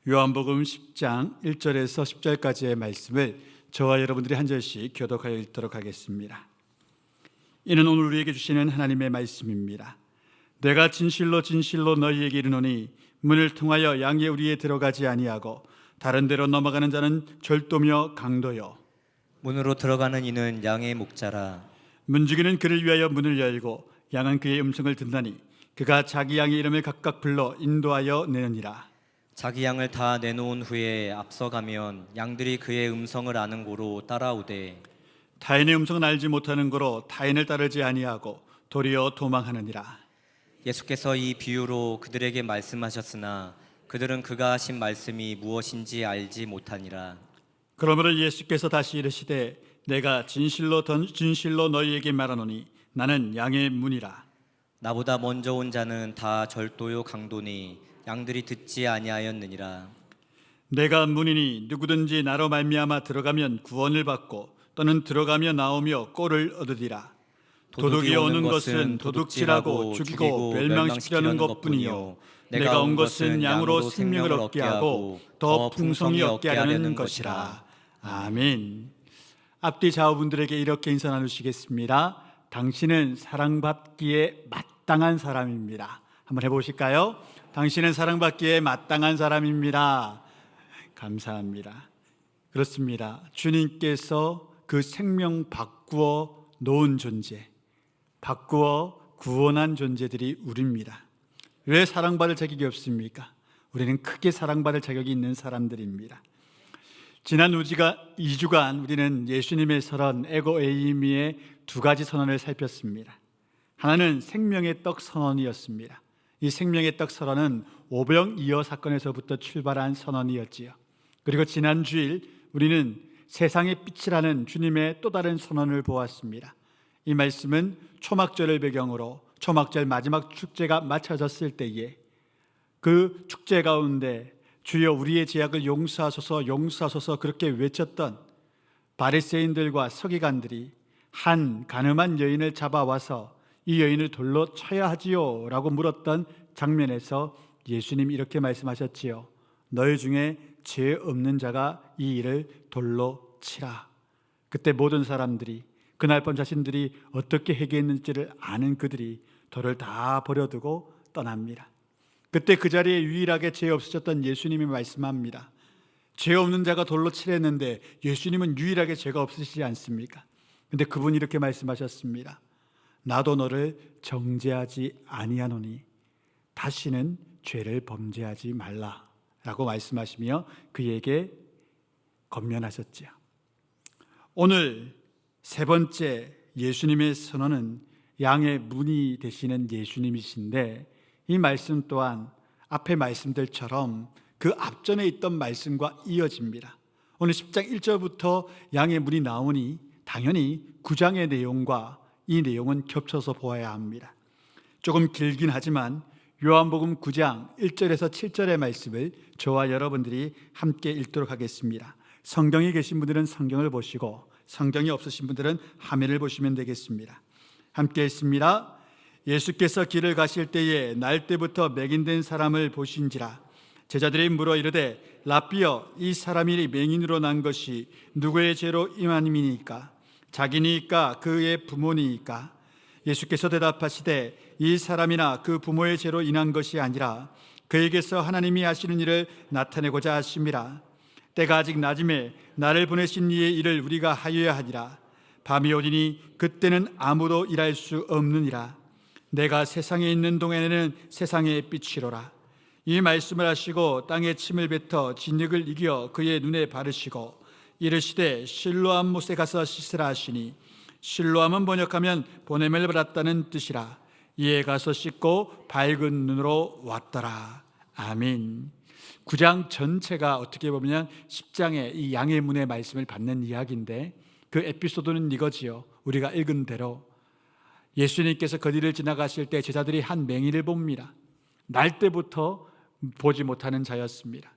요한복음 10장 1절에서 10절까지의 말씀을 저와 여러분들이 한 절씩 교독하여 읽도록 하겠습니다. 이는 오늘 우리에게 주시는 하나님의 말씀입니다. 내가 진실로 진실로 너희에게 이르노니 문을 통하여 양의 우리에 들어가지 아니하고 다른 데로 넘어가는 자는 절도며 강도요 문으로 들어가는 이는 양의 목자라. 문지기는 그를 위하여 문을 열고 양은 그의 음성을 듣나니 그가 자기 양의 이름을 각각 불러 인도하여 내느니라. 자기 양을 다 내놓은 후에 앞서가면 양들이 그의 음성을 아는 고로 따라오되 타인의 음성은 알지 못하는 고로 타인을 따르지 아니하고 도리어 도망하느니라. 예수께서 이 비유로 그들에게 말씀하셨으나 그들은 그가 하신 말씀이 무엇인지 알지 못하니라. 그러므로 예수께서 다시 이르시되 내가 진실로 너희에게 말하노니 나는 양의 문이라. 나보다 먼저 온 자는 다 절도요 강도니 양들이 듣지 아니하였느니라. 내가 문이니 누구든지 나로 말미암아 들어가면 구원을 받고 또는 들어가며 나오며 꼴을 얻으리라. 도둑이 오는 것은 도둑질하고 죽이고 멸망시키려는 것뿐이요 내가 온 것은 양으로 생명을 얻게 하고 더 풍성히 얻게 하려는 것이라. 아멘. 앞뒤 좌우분들에게 이렇게 인사 나누시겠습니다. 당신은 사랑받기에 마땅한 사람입니다. 한번 해보실까요? 당신은 사랑받기에 마땅한 사람입니다. 감사합니다. 그렇습니다. 주님께서 그 생명 바꾸어 놓은 존재, 바꾸어 구원한 존재들이 우리입니다. 왜 사랑받을 자격이 없습니까? 우리는 크게 사랑받을 자격이 있는 사람들입니다. 지난 2주간 우리는 예수님의 설언 에고 에이미의 두 가지 선언을 살폈습니다. 하나는 생명의 떡 선언이었습니다. 이 생명의 떡 선언은 오병이어 사건에서부터 출발한 선언이었지요. 그리고 지난 주일 우리는 세상의 빛이라는 주님의 또 다른 선언을 보았습니다. 이 말씀은 초막절을 배경으로 초막절 마지막 축제가 마쳐졌을 때에 그 축제 가운데 주여 우리의 죄악을 용서하소서 용서하소서 그렇게 외쳤던 바리새인들과 서기관들이 한 가늠한 여인을 잡아와서 이 여인을 돌로 쳐야 하지요 라고 물었던 장면에서 예수님이 이렇게 말씀하셨지요. 너희 중에 죄 없는 자가 이 일을 돌로 치라. 그때 모든 사람들이 그날 밤 자신들이 어떻게 회개했는지를 아는 그들이 돌을 다 버려두고 떠납니다. 그때 그 자리에 유일하게 죄 없으셨던 예수님이 말씀합니다. 죄 없는 자가 돌로 치랬는데 예수님은 유일하게 죄가 없으시지 않습니까? 근데 그분이 이렇게 말씀하셨습니다. 나도 너를 정죄하지 아니하노니 다시는 죄를 범죄하지 말라라고 말씀하시며 그에게 권면하셨지요. 오늘 세 번째 예수님의 선언은 양의 문이 되시는 예수님이신데 이 말씀 또한 앞의 말씀들처럼 그 앞전에 있던 말씀과 이어집니다. 오늘 10장 1절부터 양의 문이 나오니 당연히 9장의 내용과 이 내용은 겹쳐서 보아야 합니다. 조금 길긴 하지만 요한복음 9장 1절에서 7절의 말씀을 저와 여러분들이 함께 읽도록 하겠습니다. 성경에 계신 분들은 성경을 보시고 성경이 없으신 분들은 화면을 보시면 되겠습니다. 함께 읽습니다. 예수께서 길을 가실 때에 날 때부터 맹인된 사람을 보신지라. 제자들이 물어 이르되 라삐여 이 사람이 맹인으로 난 것이 누구의 죄로 임함이니까? 자기니까 그의 부모니까? 예수께서 대답하시되 이 사람이나 그 부모의 죄로 인한 것이 아니라 그에게서 하나님이 하시는 일을 나타내고자 하심이라. 때가 아직 낮음에 나를 보내신 이의 일을 우리가 하여야 하리라. 밤이 오리니 그때는 아무도 일할 수 없느니라. 내가 세상에 있는 동안에는 세상의 빛이로라. 이 말씀을 하시고 땅에 침을 뱉어 진흙을 이겨 그의 눈에 바르시고 이르시되 실로암 못에 가서 씻으라 하시니 실로암은 번역하면 보냄을 받았다는 뜻이라. 이에 가서 씻고 밝은 눈으로 왔더라. 아멘. 9장 전체가 어떻게 보면 10장의 이 양의 문의 말씀을 받는 이야기인데 그 에피소드는 이거지요. 우리가 읽은 대로 예수님께서 거리를 지나가실 때 제자들이 한 맹인을 봅니다. 날 때부터 보지 못하는 자였습니다.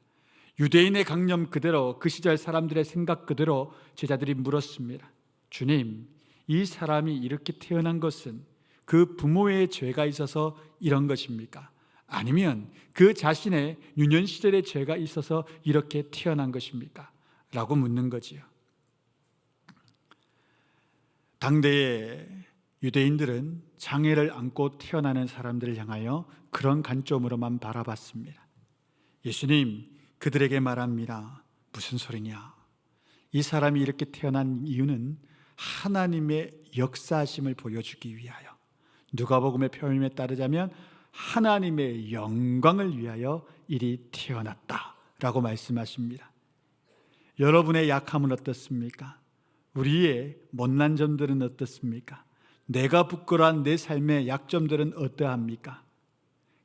유대인의 강념 그대로 그 시절 사람들의 생각 그대로 제자들이 물었습니다. 주님, 이 사람이 이렇게 태어난 것은 그 부모의 죄가 있어서 이런 것입니까? 아니면 그 자신의 유년 시절의 죄가 있어서 이렇게 태어난 것입니까? 라고 묻는 거지요. 당대의 유대인들은 장애를 안고 태어나는 사람들을 향하여 그런 관점으로만 바라봤습니다. 예수님 그들에게 말합니다. 무슨 소리냐? 이 사람이 이렇게 태어난 이유는 하나님의 역사심을 보여주기 위하여, 누가복음의 표현에 따르자면 하나님의 영광을 위하여 이리 태어났다라고 말씀하십니다. 여러분의 약함은 어떻습니까? 우리의 못난 점들은 어떻습니까? 내가 부끄러운 내 삶의 약점들은 어떠합니까?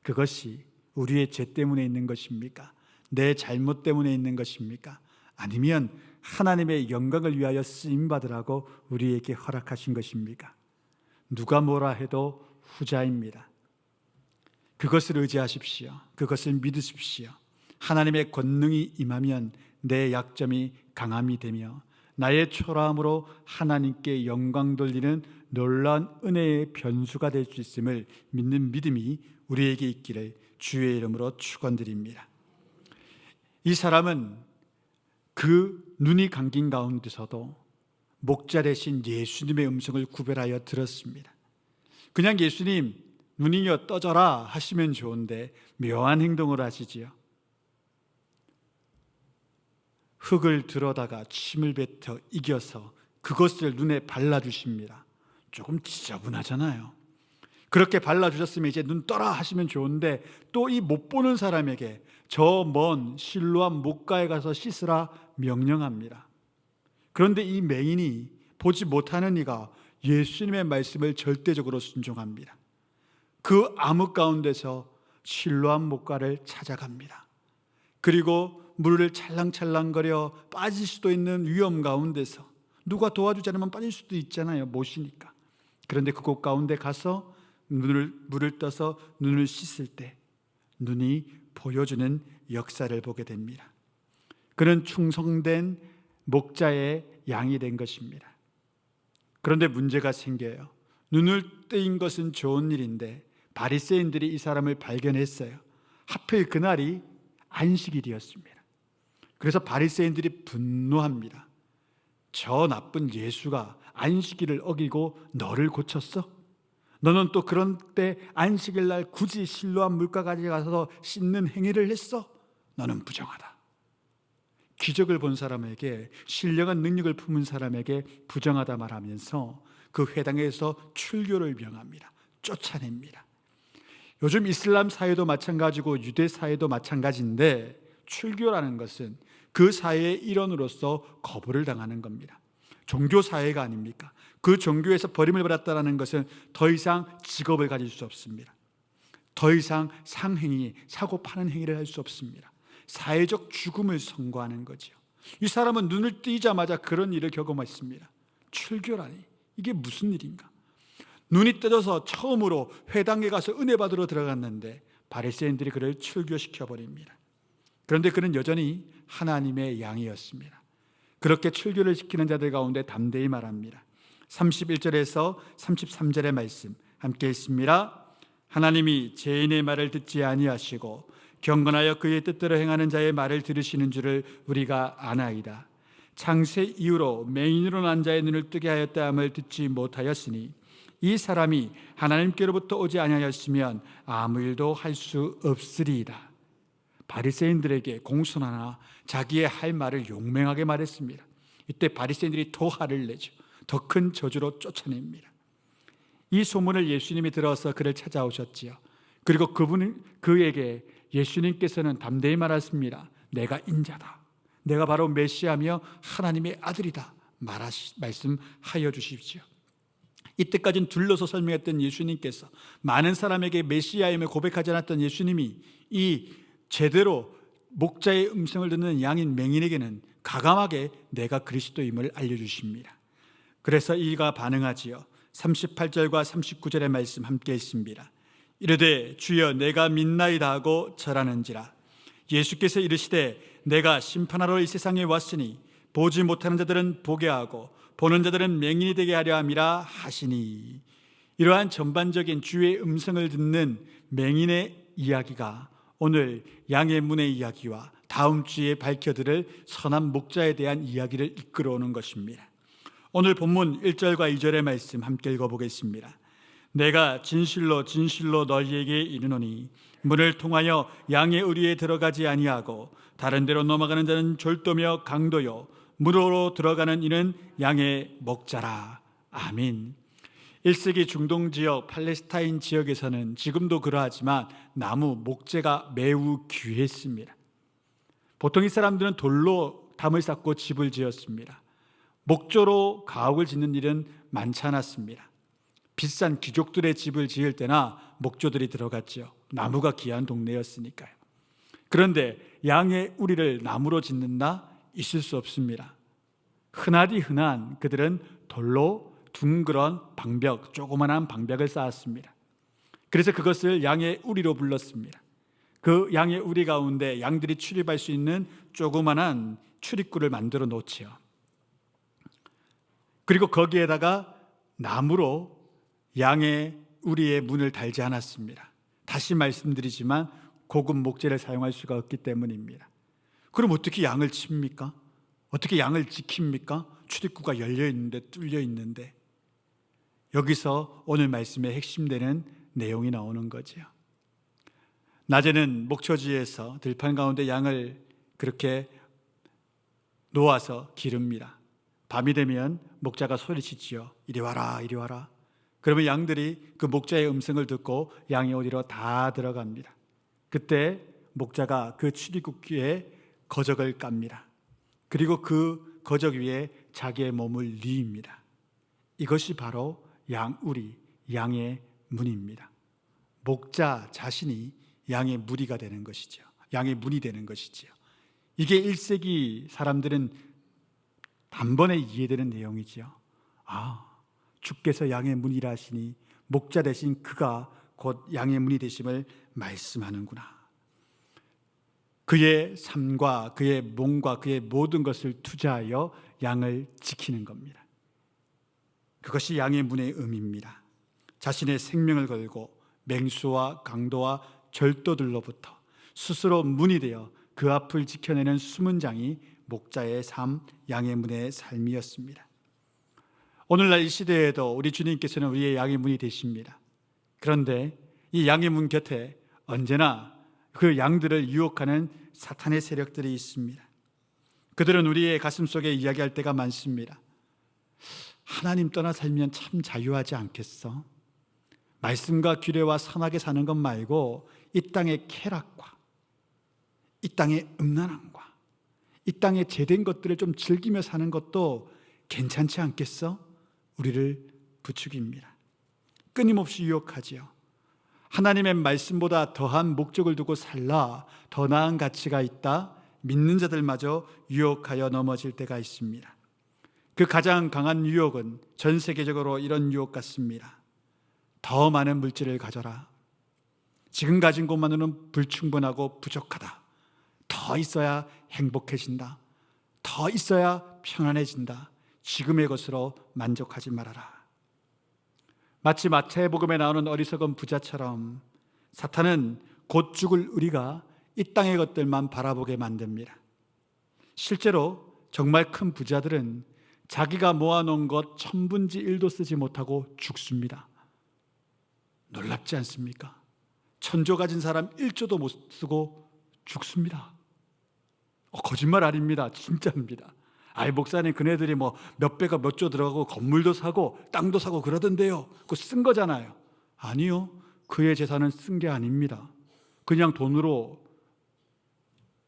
그것이 우리의 죄 때문에 있는 것입니까? 내 잘못 때문에 있는 것입니까? 아니면 하나님의 영광을 위하여 쓰임받으라고 우리에게 허락하신 것입니까? 누가 뭐라 해도 후자입니다. 그것을 의지하십시오. 그것을 믿으십시오. 하나님의 권능이 임하면 내 약점이 강함이 되며 나의 초라함으로 하나님께 영광 돌리는 놀라운 은혜의 변수가 될 수 있음을 믿는 믿음이 우리에게 있기를 주의 이름으로 축원드립니다. 이 사람은 그 눈이 감긴 가운데서도 목자 대신 예수님의 음성을 구별하여 들었습니다. 그냥 예수님 눈이여 떠져라 하시면 좋은데 묘한 행동을 하시지요. 흙을 들어다가 침을 뱉어 이겨서 그것을 눈에 발라주십니다. 조금 지저분하잖아요. 그렇게 발라주셨으면 이제 눈 떠라 하시면 좋은데 또 이 못 보는 사람에게 저 먼 실로암 목가에 가서 씻으라 명령합니다. 그런데 이 맹인이 보지 못하는 이가 예수님의 말씀을 절대적으로 순종합니다. 그 암흑 가운데서 실로암 목가를 찾아갑니다. 그리고 물을 찰랑찰랑거려 빠질 수도 있는 위험 가운데서 누가 도와주지 않으면 빠질 수도 있잖아요. 못이니까. 그런데 그곳 가운데 가서 물을 떠서 눈을 씻을 때 눈이 보여주는 역사를 보게 됩니다. 그는 충성된 목자의 양이 된 것입니다. 그런데 문제가 생겨요. 눈을 뜨인 것은 좋은 일인데 바리새인들이 이 사람을 발견했어요. 하필 그날이 안식일이었습니다. 그래서 바리새인들이 분노합니다. 저 나쁜 예수가 안식일을 어기고 너를 고쳤어? 너는 또 그런 때 안식일 날 굳이 실로암 물가까지 가서 씻는 행위를 했어? 너는 부정하다. 기적을 본 사람에게, 신령한 능력을 품은 사람에게 부정하다 말하면서 그 회당에서 출교를 명합니다. 쫓아냅니다. 요즘 이슬람 사회도 마찬가지고 유대 사회도 마찬가지인데 출교라는 것은 그 사회의 일원으로서 거부를 당하는 겁니다. 종교 사회가 아닙니까? 그 종교에서 버림을 받았다는 것은 더 이상 직업을 가질 수 없습니다. 더 이상 상행위, 사고 파는 행위를 할 수 없습니다. 사회적 죽음을 선고하는 거죠. 이 사람은 눈을 뜨자마자 그런 일을 경험했습니다. 출교라니 이게 무슨 일인가? 눈이 떠져서 처음으로 회당에 가서 은혜 받으러 들어갔는데 바리새인들이 그를 출교시켜 버립니다. 그런데 그는 여전히 하나님의 양이었습니다. 그렇게 출교를 시키는 자들 가운데 담대히 말합니다. 31절에서 33절의 말씀 함께 읽습니다. 하나님이 죄인의 말을 듣지 아니하시고 경건하여 그의 뜻대로 행하는 자의 말을 들으시는 줄을 우리가 아나이다. 창세 이후로 맹인으로 난 자의 눈을 뜨게 하였다 함을 듣지 못하였으니 이 사람이 하나님께로부터 오지 아니하였으면 아무 일도 할 수 없으리이다. 바리새인들에게 공손하나 자기의 할 말을 용맹하게 말했습니다. 이때 바리새인들이 더 화를 내죠. 더 큰 저주로 쫓아냅니다. 이 소문을 예수님이 들어서 그를 찾아오셨지요. 그리고 그에게 예수님께서는 담대히 말하십니다. 내가 인자다. 내가 바로 메시아며 하나님의 아들이다. 말씀하여 주십시오. 이때까지는 둘러서 설명했던 예수님께서 많은 사람에게 메시아임을 고백하지 않았던 예수님이 이 제대로 목자의 음성을 듣는 양인 맹인에게는 가감하게 내가 그리스도임을 알려주십니다. 그래서 이가 반응하지요. 38절과 39절의 말씀 함께 있습니다. 이르되 주여 내가 믿나이다 하고 절하는지라. 예수께서 이르시되 내가 심판하러 이 세상에 왔으니 보지 못하는 자들은 보게 하고 보는 자들은 맹인이 되게 하려 함이라 하시니. 이러한 전반적인 주의 음성을 듣는 맹인의 이야기가 오늘 양의 문의 이야기와 다음 주에 밝혀드릴 선한 목자에 대한 이야기를 이끌어오는 것입니다. 오늘 본문 1절과 2절의 말씀 함께 읽어보겠습니다. 내가 진실로 진실로 너희에게 이르노니 문을 통하여 양의 우리에 들어가지 아니하고 다른 데로 넘어가는 자는 졸도며 강도요 문으로 들어가는 이는 양의 목자라. 아멘. 1세기 중동 지역 팔레스타인 지역에서는 지금도 그러하지만 나무 목재가 매우 귀했습니다. 보통 이 사람들은 돌로 담을 쌓고 집을 지었습니다. 목조로 가옥을 짓는 일은 많지 않았습니다. 비싼 귀족들의 집을 지을 때나 목조들이 들어갔죠. 나무가 귀한 동네였으니까요. 그런데 양의 우리를 나무로 짓는다? 있을 수 없습니다. 흔하디 흔한 그들은 돌로 둥그런 방벽, 조그만한 방벽을 쌓았습니다. 그래서 그것을 양의 우리로 불렀습니다. 그 양의 우리 가운데 양들이 출입할 수 있는 조그만한 출입구를 만들어 놓지요. 그리고 거기에다가 나무로 양의 우리의 문을 달지 않았습니다. 다시 말씀드리지만 고급 목재를 사용할 수가 없기 때문입니다. 그럼 어떻게 양을 칩니까? 어떻게 양을 지킵니까? 출입구가 열려 있는데, 뚫려 있는데. 여기서 오늘 말씀의 핵심되는 내용이 나오는 거지요. 낮에는 목초지에서 들판 가운데 양을 그렇게 놓아서 기릅니다. 밤이 되면 목자가 소리치지요. 이리 와라, 이리 와라. 그러면 양들이 그 목자의 음성을 듣고 양의 어디로 다 들어갑니다. 그때 목자가 그 출입구에 거적을 깝니다. 그리고 그 거적 위에 자기의 몸을 뉘입니다. 이것이 바로 양우리, 양의 문입니다. 목자 자신이 양의 무리가 되는 것이죠. 양의 문이 되는 것이지요. 이게 1세기 사람들은 단번에 이해되는 내용이지요. 아, 주께서 양의 문이라 하시니 목자 대신 그가 곧 양의 문이 되심을 말씀하는구나. 그의 삶과 그의 몸과 그의 모든 것을 투자하여 양을 지키는 겁니다. 그것이 양의 문의 의미입니다. 자신의 생명을 걸고 맹수와 강도와 절도들로부터 스스로 문이 되어 그 앞을 지켜내는 숨은 장이 목자의 삶, 양의 문의 삶이었습니다. 오늘날 이 시대에도 우리 주님께서는 우리의 양의 문이 되십니다. 그런데 이 양의 문 곁에 언제나 그 양들을 유혹하는 사탄의 세력들이 있습니다. 그들은 우리의 가슴 속에 이야기할 때가 많습니다. 하나님 떠나 살면 참 자유하지 않겠어? 말씀과 규례와 선하게 사는 것 말고 이 땅의 쾌락과 이 땅의 음란함과 이 땅의 제된 것들을 좀 즐기며 사는 것도 괜찮지 않겠어? 우리를 부추깁니다. 끊임없이 유혹하지요. 하나님의 말씀보다 더한 목적을 두고 살라 더 나은 가치가 있다. 믿는 자들마저 유혹하여 넘어질 때가 있습니다. 그 가장 강한 유혹은 전 세계적으로 이런 유혹 같습니다. 더 많은 물질을 가져라. 지금 가진 것만으로는 불충분하고 부족하다. 더 있어야 행복해진다. 더 있어야 편안해진다. 지금의 것으로 만족하지 말아라. 마치 마태복음에 나오는 어리석은 부자처럼 사탄은 곧 죽을 우리가 이 땅의 것들만 바라보게 만듭니다. 실제로 정말 큰 부자들은 자기가 모아놓은 것 1,000분의 1도 쓰지 못하고 죽습니다. 놀랍지 않습니까? 1,000조 가진 사람 1조도 못 쓰고 죽습니다. 거짓말 아닙니다. 진짜입니다. 아이 목사님 그네들이 뭐 몇 배가 몇 조 들어가고 건물도 사고 땅도 사고 그러던데요. 그거 쓴 거잖아요. 아니요. 그의 재산은 쓴 게 아닙니다. 그냥 돈으로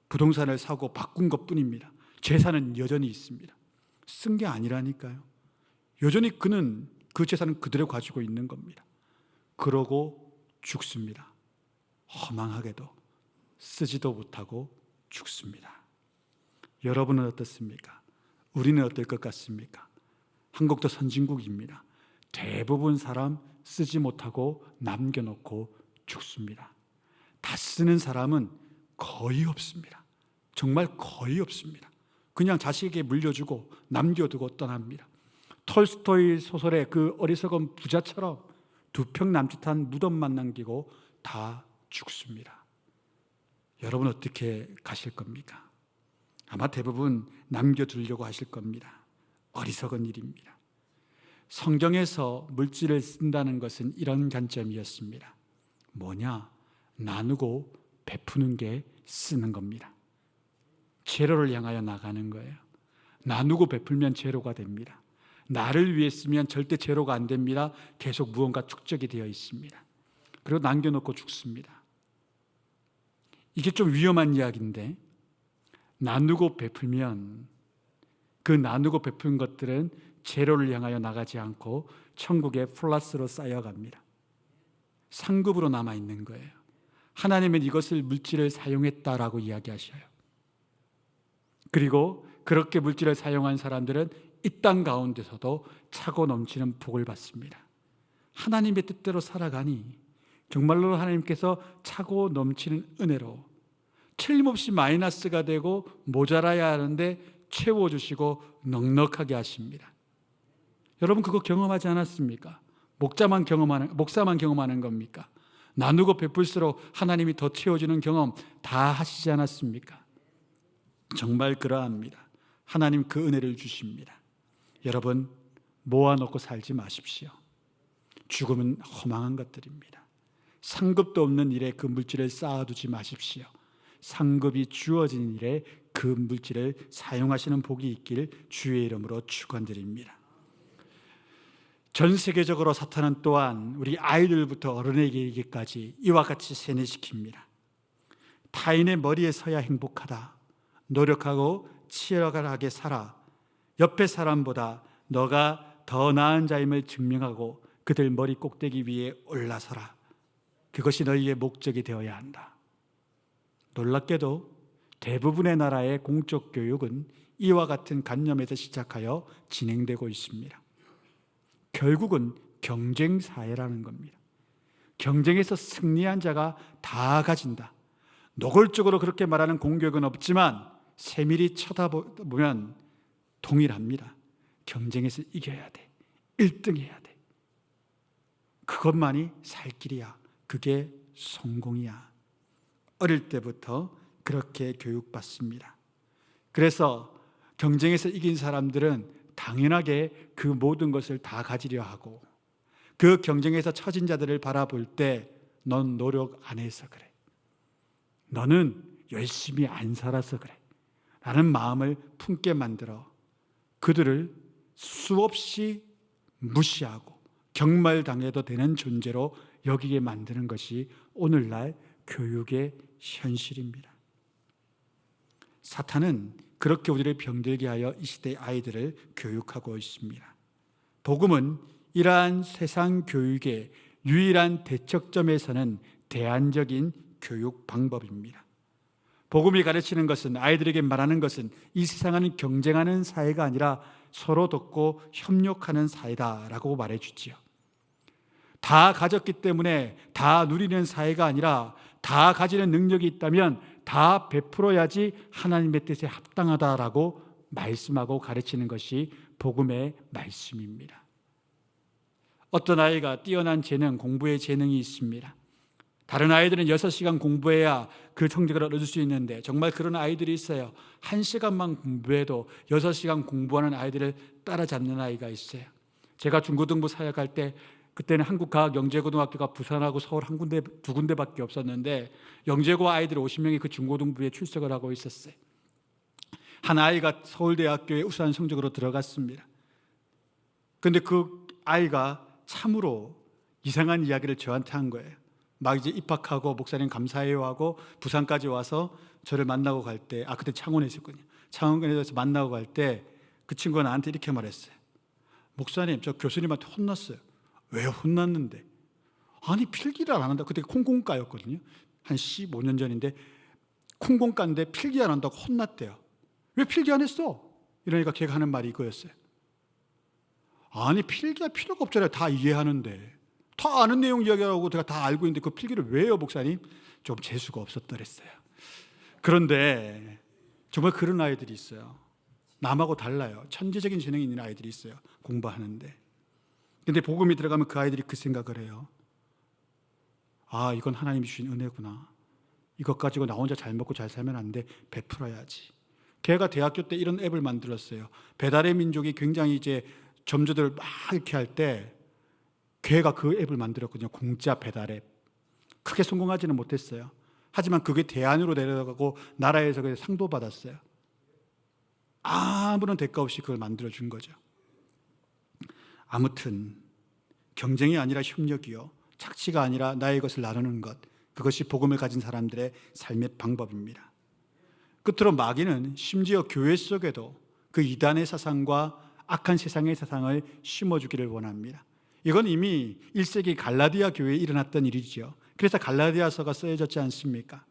부동산을 사고 바꾼 것뿐입니다. 재산은 여전히 있습니다. 쓴 게 아니라니까요. 여전히 그는 그 재산은 그대로 가지고 있는 겁니다. 그러고 죽습니다. 허망하게도 쓰지도 못하고 죽습니다. 여러분은 어떻습니까? 우리는 어떨 것 같습니까? 한국도 선진국입니다. 대부분 사람 쓰지 못하고 남겨놓고 죽습니다. 다 쓰는 사람은 거의 없습니다. 정말 거의 없습니다. 그냥 자식에게 물려주고 남겨두고 떠납니다. 톨스토이 소설의 그 어리석은 부자처럼 2평 남짓한 무덤만 남기고 다 죽습니다. 여러분 어떻게 가실 겁니까? 아마 대부분 남겨두려고 하실 겁니다. 어리석은 일입니다. 성경에서 물질을 쓴다는 것은 이런 관점이었습니다. 뭐냐? 나누고 베푸는 게 쓰는 겁니다. 제로를 향하여 나가는 거예요. 나누고 베풀면 제로가 됩니다. 나를 위해 쓰면 절대 제로가 안 됩니다. 계속 무언가 축적이 되어 있습니다. 그리고 남겨놓고 죽습니다. 이게 좀 위험한 이야기인데, 나누고 베풀면 그 나누고 베푼 것들은 제로를 향하여 나가지 않고 천국의 플러스로 쌓여갑니다. 상급으로 남아있는 거예요. 하나님은 이것을 물질을 사용했다라고 이야기하셔요. 그리고 그렇게 물질을 사용한 사람들은 이 땅 가운데서도 차고 넘치는 복을 받습니다. 하나님의 뜻대로 살아가니 정말로 하나님께서 차고 넘치는 은혜로 틀림없이 마이너스가 되고 모자라야 하는데 채워주시고 넉넉하게 하십니다. 여러분 그거 경험하지 않았습니까? 목사만 경험하는 겁니까? 나누고 베풀수록 하나님이 더 채워주는 경험 다 하시지 않았습니까? 정말 그러합니다. 하나님 그 은혜를 주십니다. 여러분 모아놓고 살지 마십시오. 죽음은 허망한 것들입니다. 상급도 없는 일에 그 물질을 쌓아두지 마십시오. 상급이 주어진 일에 그 물질을 사용하시는 복이 있길 주의 이름으로 축원드립니다. 전 세계적으로 사탄은 또한 우리 아이들부터 어른에게까지 이와 같이 세뇌시킵니다. 타인의 머리에 서야 행복하다. 노력하고 치열하게 살아. 옆에 사람보다 너가 더 나은 자임을 증명하고 그들 머리 꼭대기 위에 올라서라. 그것이 너희의 목적이 되어야 한다. 놀랍게도 대부분의 나라의 공적 교육은 이와 같은 관념에서 시작하여 진행되고 있습니다. 결국은 경쟁 사회라는 겁니다. 경쟁에서 승리한 자가 다 가진다. 노골적으로 그렇게 말하는 공교육은 없지만 세밀히 쳐다보면 동일합니다. 경쟁에서 이겨야 돼. 1등 해야 돼. 그것만이 살 길이야. 그게 성공이야. 어릴 때부터 그렇게 교육받습니다. 그래서 경쟁에서 이긴 사람들은 당연하게 그 모든 것을 다 가지려 하고, 그 경쟁에서 처진 자들을 바라볼 때 넌 노력 안 해서 그래, 너는 열심히 안 살아서 그래 라는 마음을 품게 만들어 그들을 수없이 무시하고 경멸당해도 되는 존재로 여기게 만드는 것이 오늘날 교육의 현실입니다. 사탄은 그렇게 우리를 병들게 하여 이 시대의 아이들을 교육하고 있습니다. 복음은 이러한 세상 교육의 유일한 대척점에서는 대안적인 교육 방법입니다. 복음이 가르치는 것은, 아이들에게 말하는 것은 이 세상은 경쟁하는 사회가 아니라 서로 돕고 협력하는 사회다라고 말해주지요. 다 가졌기 때문에 다 누리는 사회가 아니라 다 가지는 능력이 있다면 다 베풀어야지 하나님의 뜻에 합당하다라고 말씀하고 가르치는 것이 복음의 말씀입니다. 어떤 아이가 뛰어난 재능, 공부의 재능이 있습니다. 다른 아이들은 6시간 공부해야 그 성적을 얻을 수 있는데 정말 그런 아이들이 있어요. 1시간만 공부해도 6시간 공부하는 아이들을 따라잡는 아이가 있어요. 제가 중고등부 사역할 때 그때는 한국과학영재고등학교가 부산하고 서울 두 군데밖에 없었는데 영재고 아이들 50명이 그 중고등부에 출석을 하고 있었어요. 한 아이가 서울대학교에 우수한 성적으로 들어갔습니다. 그런데 그 아이가 참으로 이상한 이야기를 저한테 한 거예요. 막 이제 입학하고 목사님 감사해요 하고 부산까지 와서 저를 만나고 갈 때, 그때 창원에 있었거든요. 창원에서 만나고 갈 때 그 친구가 나한테 이렇게 말했어요. 목사님, 저 교수님한테 혼났어요. 왜 혼났는데? 아니 필기를 안 한다. 그때 콩공과였거든요. 한 15년 전인데 콩공과인데 필기 안 한다고 혼났대요. 왜 필기 안 했어? 이러니까 걔가 하는 말이 이거였어요. 아니 필기할 필요가 없잖아요. 다 이해하는데. 다 아는 내용 이야기하고 제가 다 알고 있는데 그 필기를 왜 해요 목사님? 좀 재수가 없었더랬어요. 그런데 정말 그런 아이들이 있어요. 남하고 달라요. 천재적인 재능이 있는 아이들이 있어요. 공부하는데. 근데 복음이 들어가면 그 아이들이 그 생각을 해요. 이건 하나님이 주신 은혜구나. 이것 가지고 나 혼자 잘 먹고 잘 살면 안 돼. 베풀어야지. 걔가 대학교 때 이런 앱을 만들었어요. 배달의 민족이 굉장히 이제 점주들 막 이렇게 할 때 걔가 그 앱을 만들었거든요. 공짜 배달 앱. 크게 성공하지는 못했어요. 하지만 그게 대안으로 내려가고 나라에서 상도 받았어요. 아무런 대가 없이 그걸 만들어준 거죠. 아무튼 경쟁이 아니라 협력이요, 착취가 아니라 나의 것을 나누는 것, 그것이 복음을 가진 사람들의 삶의 방법입니다. 끝으로 마귀는 심지어 교회 속에도 그 이단의 사상과 악한 세상의 사상을 심어주기를 원합니다. 이건 이미 1세기 갈라디아 교회에 일어났던 일이죠. 그래서 갈라디아서가 쓰여졌지 않습니까?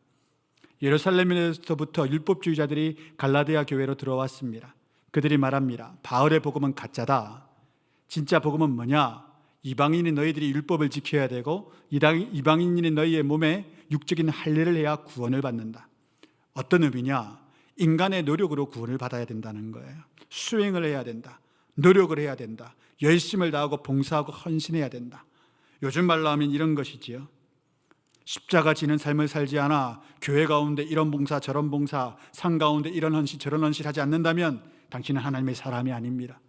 예루살렘에서부터 율법주의자들이 갈라디아 교회로 들어왔습니다. 그들이 말합니다. 바울의 복음은 가짜다. 진짜 복음은 뭐냐? 이방인인 너희들이 율법을 지켜야 되고 이방인인 너희의 몸에 육적인 할례를 해야 구원을 받는다. 어떤 의미냐? 인간의 노력으로 구원을 받아야 된다는 거예요. 수행을 해야 된다. 노력을 해야 된다. 열심을 다하고 봉사하고 헌신해야 된다. 요즘 말로 하면 이런 것이지요. 십자가 지는 삶을 살지 않아 교회 가운데 이런 봉사 저런 봉사, 상 가운데 이런 헌신 저런 헌신 하지 않는다면 당신은 하나님의 사람이 아닙니다.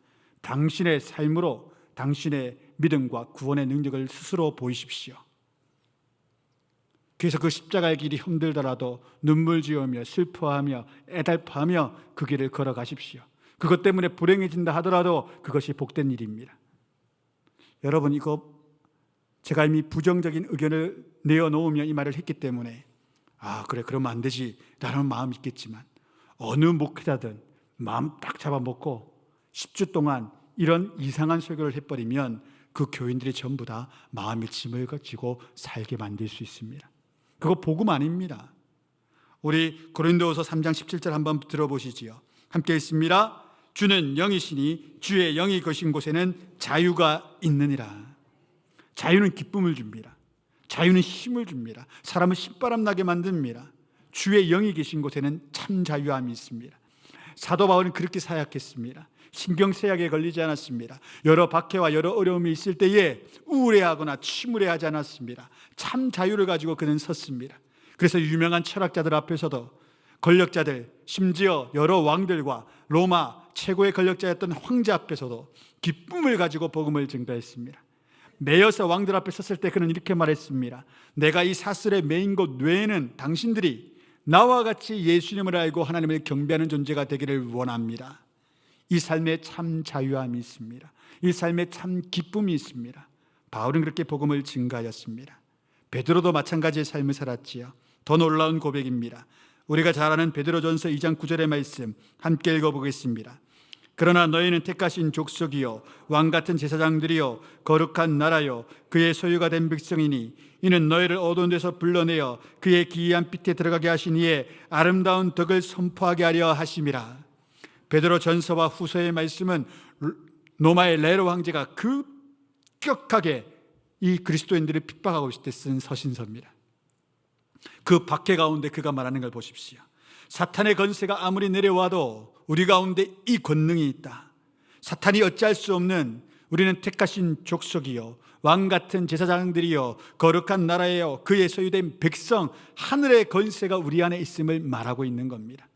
당신의 삶으로 당신의 믿음과 구원의 능력을 스스로 보이십시오. 그래서 그 십자가의 길이 힘들더라도 눈물 지으며 슬퍼하며 애달파하며 그 길을 걸어가십시오. 그것 때문에 불행해진다 하더라도 그것이 복된 일입니다. 여러분, 이거 제가 이미 부정적인 의견을 내어놓으며 이 말을 했기 때문에 그래 그러면 안 되지 라는 마음이 있겠지만, 어느 목회자든 마음 딱 잡아먹고 10주 동안 이런 이상한 설교를 해버리면 그 교인들이 전부 다 마음의 짐을 가지고 살게 만들 수 있습니다. 그거 복음 아닙니다. 우리 고린도후서 3장 17절 한번 들어보시지요. 함께 읽습니다. 주는 영이시니 주의 영이 거신 곳에는 자유가 있느니라. 자유는 기쁨을 줍니다. 자유는 힘을 줍니다. 사람을 신바람 나게 만듭니다. 주의 영이 계신 곳에는 참 자유함이 있습니다. 사도 바울은 그렇게 사역했습니다. 신경쇠약에 걸리지 않았습니다. 여러 박해와 여러 어려움이 있을 때에 우울해하거나 침울해하지 않았습니다. 참 자유를 가지고 그는 섰습니다. 그래서 유명한 철학자들 앞에서도, 권력자들, 심지어 여러 왕들과 로마 최고의 권력자였던 황제 앞에서도 기쁨을 가지고 복음을 증거했습니다. 매여서 왕들 앞에 섰을 때 그는 이렇게 말했습니다. 내가 이 사슬에 매인 곳 외에는 당신들이 나와 같이 예수님을 알고 하나님을 경배하는 존재가 되기를 원합니다. 이 삶에 참 자유함이 있습니다. 이 삶에 참 기쁨이 있습니다. 바울은 그렇게 복음을 증가하였습니다. 베드로도 마찬가지의 삶을 살았지요. 더 놀라운 고백입니다. 우리가 잘 아는 베드로전서 2장 9절의 말씀 함께 읽어보겠습니다. 그러나 너희는 택하신 족속이요 왕같은 제사장들이요 거룩한 나라요 그의 소유가 된 백성이니 이는 너희를 어두운 데서 불러내어 그의 기이한 빛에 들어가게 하신 이의 아름다운 덕을 선포하게 하려 하심이라. 베드로 전서와 후서의 말씀은 로마의 네로 황제가 급격하게 이 그리스도인들을 핍박하고 있을 때 쓴 서신서입니다. 그 박해 가운데 그가 말하는 걸 보십시오. 사탄의 권세가 아무리 내려와도 우리 가운데 이 권능이 있다. 사탄이 어찌할 수 없는 우리는 택하신 족속이요 왕같은 제사장들이요 거룩한 나라예요 그의 소유된 백성, 하늘의 권세가 우리 안에 있음을 말하고 있는 겁니다.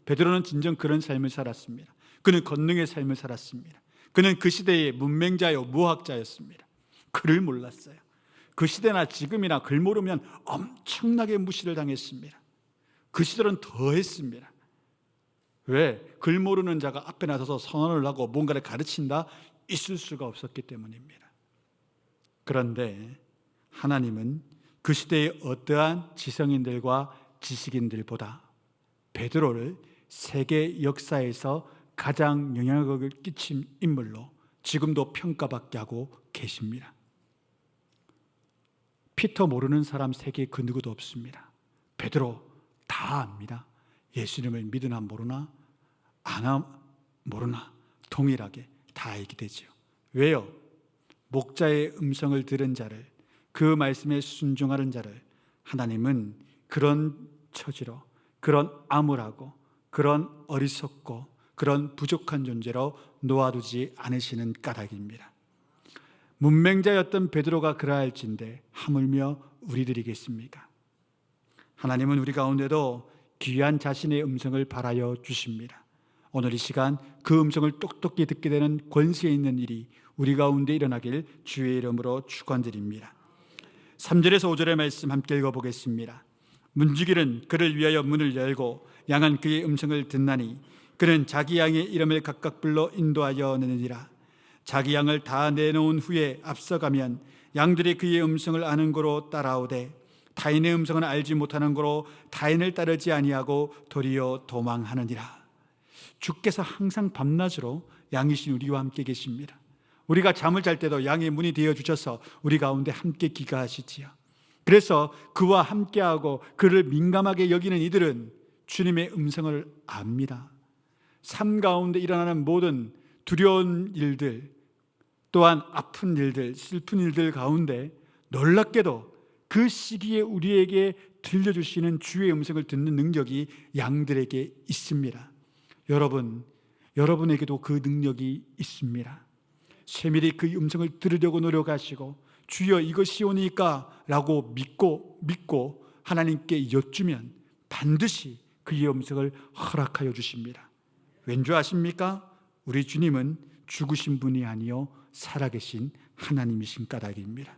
베드로는 진정 그런 삶을 살았습니다. 그는 권능의 삶을 살았습니다. 그는 그 시대의 문맹자요 무학자였습니다. 글을 몰랐어요. 그 시대나 지금이나 글 모르면 엄청나게 무시를 당했습니다. 그 시절은 더 했습니다. 왜? 글 모르는 자가 앞에 나서서 선언을 하고 뭔가를 가르친다? 있을 수가 없었기 때문입니다. 그런데 하나님은 그 시대의 어떠한 지성인들과 지식인들보다 베드로를 세계 역사에서 가장 영향력을 끼친 인물로 지금도 평가받게 하고 계십니다. 피터 모르는 사람 세계에 그 누구도 없습니다. 베드로 다 압니다. 예수님을 믿으나 모르나 아나 모르나 동일하게 다 알게 되죠. 왜요? 목자의 음성을 들은 자를, 그 말씀에 순종하는 자를 하나님은 그런 처지로, 그런 암울하고 그런 어리석고 그런 부족한 존재로 놓아두지 않으시는 까닭입니다. 문맹자였던 베드로가 그러할진데 하물며 우리들이겠습니까? 하나님은 우리 가운데도 귀한 자신의 음성을 발하여 주십니다. 오늘 이 시간 그 음성을 똑똑히 듣게 되는 권세 있는 일이 우리 가운데 일어나길 주의 이름으로 축원드립니다. 3절에서 5절의 말씀 함께 읽어보겠습니다. 문지기는 그를 위하여 문을 열고 양은 그의 음성을 듣나니 그는 자기 양의 이름을 각각 불러 인도하여 내느니라. 자기 양을 다 내놓은 후에 앞서가면 양들이 그의 음성을 아는 고로 따라오되 타인의 음성은 알지 못하는 고로 타인을 따르지 아니하고 도리어 도망하느니라. 주께서 항상 밤낮으로 양이신 우리와 함께 계십니다. 우리가 잠을 잘 때도 양의 문이 되어 주셔서 우리 가운데 함께 귀가하시지요. 그래서 그와 함께하고 그를 민감하게 여기는 이들은 주님의 음성을 압니다. 삶 가운데 일어나는 모든 두려운 일들, 또한 아픈 일들, 슬픈 일들 가운데 놀랍게도 그 시기에 우리에게 들려주시는 주의 음성을 듣는 능력이 양들에게 있습니다. 여러분에게도 그 능력이 있습니다. 세밀히 그 음성을 들으려고 노력하시고 주여 이것이오니까 라고 믿고 하나님께 여쭈면 반드시 그의 음성을 허락하여 주십니다. 왠지 아십니까? 우리 주님은 죽으신 분이 아니요 살아계신 하나님이신 까닭입니다.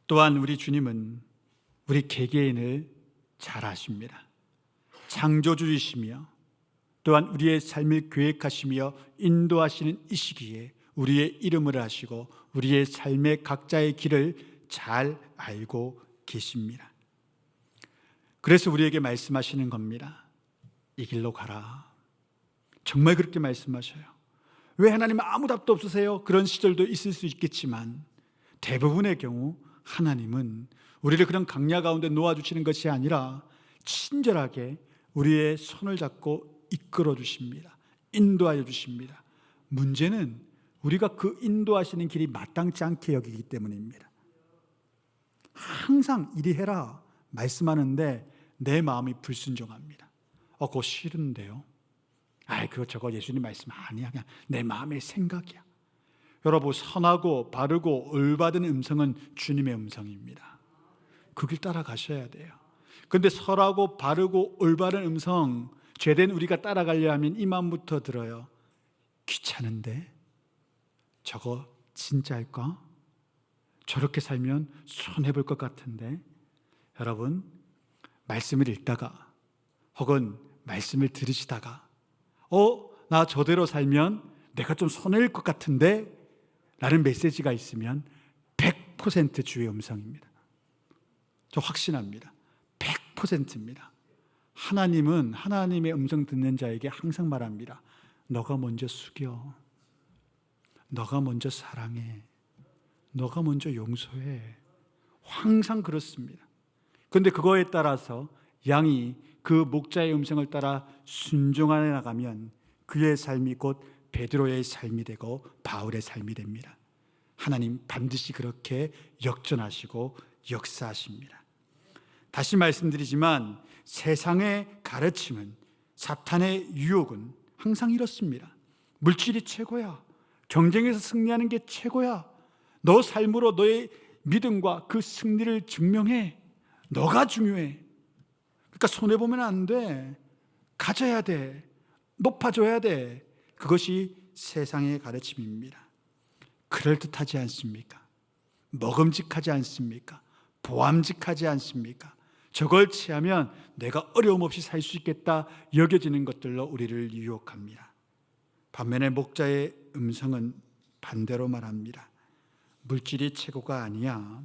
또한 우리 주님은 우리 개개인을 잘 아십니다. 창조주이시며 또한 우리의 삶을 계획하시며 인도하시는 이 시기에 우리의 이름을 아시고 우리의 삶의 각자의 길을 잘 알고 계십니다. 그래서 우리에게 말씀하시는 겁니다. 이 길로 가라. 정말 그렇게 말씀하셔요. 왜 하나님은 아무 답도 없으세요? 그런 시절도 있을 수 있겠지만 대부분의 경우 하나님은 우리를 그런 강야 가운데 놓아주시는 것이 아니라 친절하게 우리의 손을 잡고 이끌어 주십니다. 인도하여 주십니다. 문제는 우리가 그 인도하시는 길이 마땅치 않게 여기기 때문입니다. 항상 이리 해라 말씀하는데 내 마음이 불순종합니다. 그거 싫은데요. 그거 저거 예수님 말씀 아니야. 그냥 내 마음의 생각이야. 여러분, 선하고 바르고 올바른 음성은 주님의 음성입니다. 그 길 따라가셔야 돼요. 그런데 선하고 바르고 올바른 음성 죄된 우리가 따라가려 하면 이 마음부터 들어요. 귀찮은데? 저거 진짜일까? 저렇게 살면 손해볼 것 같은데? 여러분, 말씀을 읽다가 혹은 말씀을 들으시다가 나 저대로 살면 내가 좀 손해일 것 같은데? 라는 메시지가 있으면 100% 주의 음성입니다. 저 확신합니다. 100%입니다. 하나님은 하나님의 음성 듣는 자에게 항상 말합니다. 너가 먼저 숙여. 너가 먼저 사랑해. 너가 먼저 용서해. 항상 그렇습니다. 그런데 그거에 따라서 양이 그 목자의 음성을 따라 순종하여 나가면 그의 삶이 곧 베드로의 삶이 되고 바울의 삶이 됩니다. 하나님 반드시 그렇게 역전하시고 역사하십니다. 다시 말씀드리지만 세상의 가르침은, 사탄의 유혹은 항상 이렇습니다. 물질이 최고야. 경쟁에서 승리하는 게 최고야. 너 삶으로 너의 믿음과 그 승리를 증명해. 너가 중요해. 그러니까 손해보면 안 돼. 가져야 돼. 높아져야 돼. 그것이 세상의 가르침입니다. 그럴듯하지 않습니까? 먹음직하지 않습니까? 보암직하지 않습니까? 저걸 취하면 내가 어려움 없이 살 수 있겠다 여겨지는 것들로 우리를 유혹합니다. 반면에 목자의 음성은 반대로 말합니다. 물질이 최고가 아니야.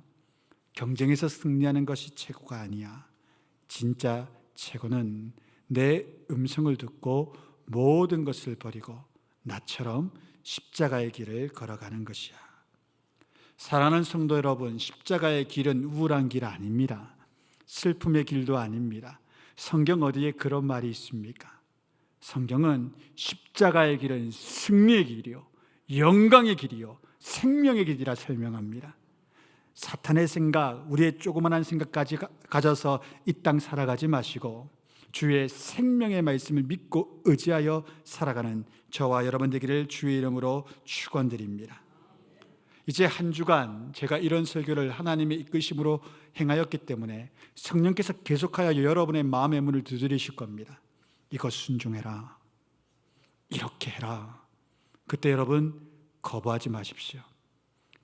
경쟁에서 승리하는 것이 최고가 아니야. 진짜 최고는 내 음성을 듣고 모든 것을 버리고 나처럼 십자가의 길을 걸어가는 것이야. 사랑하는 성도 여러분, 십자가의 길은 우울한 길 아닙니다. 슬픔의 길도 아닙니다. 성경 어디에 그런 말이 있습니까? 성경은 십자가의 길은 승리의 길이요, 영광의 길이요, 생명의 길이라 설명합니다. 사탄의 생각, 우리의 조그만한 생각까지 가져서 이 땅 살아가지 마시고 주의 생명의 말씀을 믿고 의지하여 살아가는 저와 여러분 되기를 주의 이름으로 축원드립니다. 이제 한 주간 제가 이런 설교를 하나님의 이끄심으로 행하였기 때문에 성령께서 계속하여 여러분의 마음의 문을 두드리실 겁니다. 이것 순종해라, 이렇게 해라. 그때 여러분 거부하지 마십시오.